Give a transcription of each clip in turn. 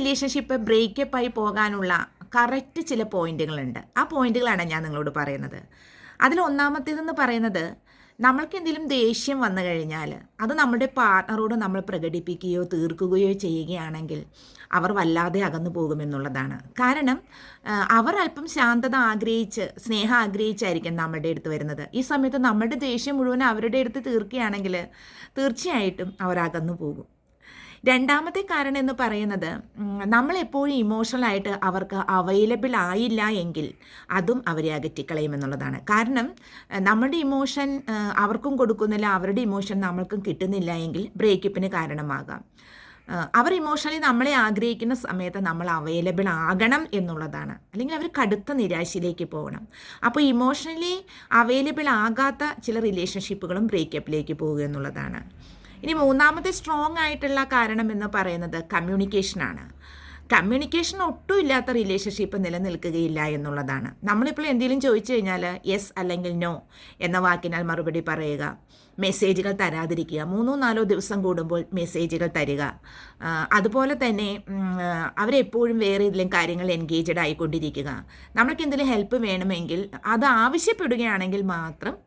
Relationship ബ്രേക്കപ്പായി പോകാനുള്ള correct ചില പോയിന്റുകളുണ്ട്. ആ പോയിന്റുകളാണ് ഞാൻ നിങ്ങളോട് പറയുന്നത്. അതിൽ ഒന്നാമത്തേതെന്ന് പറയുന്നത്, നമ്മൾക്ക് എന്തെങ്കിലും ദേഷ്യം വന്നു കഴിഞ്ഞാൽ അത് നമ്മുടെ പാർട്ട്ണറോട് നമ്മൾ പ്രകടിപ്പിക്കുകയോ തീർക്കുകയോ ചെയ്യുകയാണെങ്കിൽ അവർ വല്ലാതെ അകന്നു പോകുമെന്നുള്ളതാണ്. കാരണം അവർ അല്പം ശാന്തത ആഗ്രഹിച്ച് സ്നേഹം ആഗ്രഹിച്ചായിരിക്കും നമ്മുടെ അടുത്ത് വരുന്നത്. ഈ സമയത്ത് നമ്മുടെ ദേഷ്യം മുഴുവൻ അവരുടെ അടുത്ത് തീർക്കുകയാണെങ്കിൽ തീർച്ചയായിട്ടും അവർ അകന്നു പോകും. രണ്ടാമത്തെ കാരണം എന്ന് പറയുന്നത്, നമ്മളെപ്പോഴും ഇമോഷണലായിട്ട് അവർക്ക് അവൈലബിൾ ആയില്ല എങ്കിൽ അതും അവരെ അകറ്റിക്കളയുമെന്നുള്ളതാണ്. കാരണം നമ്മുടെ ഇമോഷൻ അവർക്കും കൊടുക്കുന്നില്ല, അവരുടെ ഇമോഷൻ നമ്മൾക്കും കിട്ടുന്നില്ല എങ്കിൽ ബ്രേക്കപ്പിന് കാരണമാകാം. അവർ ഇമോഷണലി നമ്മളെ ആഗ്രഹിക്കുന്ന സമയത്ത് നമ്മൾ അവൈലബിൾ ആകണം എന്നുള്ളതാണ്. അല്ലെങ്കിൽ അവർ കടുത്ത നിരാശയിലേക്ക് പോകണം. അപ്പോൾ ഇമോഷണലി അവൈലബിൾ ആകാത്ത ചില റിലേഷൻഷിപ്പുകളും ബ്രേക്കപ്പിലേക്ക് പോകുക എന്നുള്ളതാണ്. ഇനി മൂന്നാമത്തെ സ്ട്രോങ് ആയിട്ടുള്ള കാരണം എന്ന് പറയുന്നത് കമ്മ്യൂണിക്കേഷനാണ്. കമ്മ്യൂണിക്കേഷൻ ഒട്ടും ഇല്ലാത്ത റിലേഷൻഷിപ്പ് നിലനിൽക്കുകയില്ല എന്നുള്ളതാണ്. നമ്മളിപ്പോൾ എന്തെങ്കിലും ചോദിച്ചു കഴിഞ്ഞാൽ യെസ് അല്ലെങ്കിൽ നോ എന്ന വാക്കിനാൽ മറുപടി പറയുക, മെസ്സേജുകൾ തരാതിരിക്കുക, 3-4 ദിവസം കൂടുമ്പോൾ മെസ്സേജുകൾ തരിക. അതുപോലെ തന്നെ അവരെപ്പോഴും വേറെ ഏതെങ്കിലും കാര്യങ്ങൾ എൻഗേജഡ് ആയിക്കൊണ്ടിരിക്കുക. നമ്മൾക്ക് എന്തെങ്കിലും ഹെൽപ്പ് വേണമെങ്കിൽ അത് ആവശ്യപ്പെടുകയാണെങ്കിൽ മാത്രം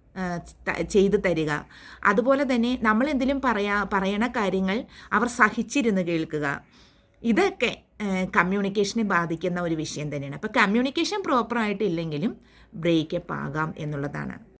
ചെയ്തു തരിക. അതുപോലെ തന്നെ നമ്മൾ എന്തെങ്കിലും പറയണ കാര്യങ്ങൾ അവർ സഹിച്ചിരുന്ന് കേൾക്കുക. ഇതൊക്കെ കമ്മ്യൂണിക്കേഷനെ ബാധിക്കുന്ന ഒരു വിഷയം തന്നെയാണ്. അപ്പോൾ കമ്മ്യൂണിക്കേഷൻ പ്രോപ്പറായിട്ടില്ലെങ്കിലും ബ്രേക്കപ്പ് ആകാം എന്നുള്ളതാണ്.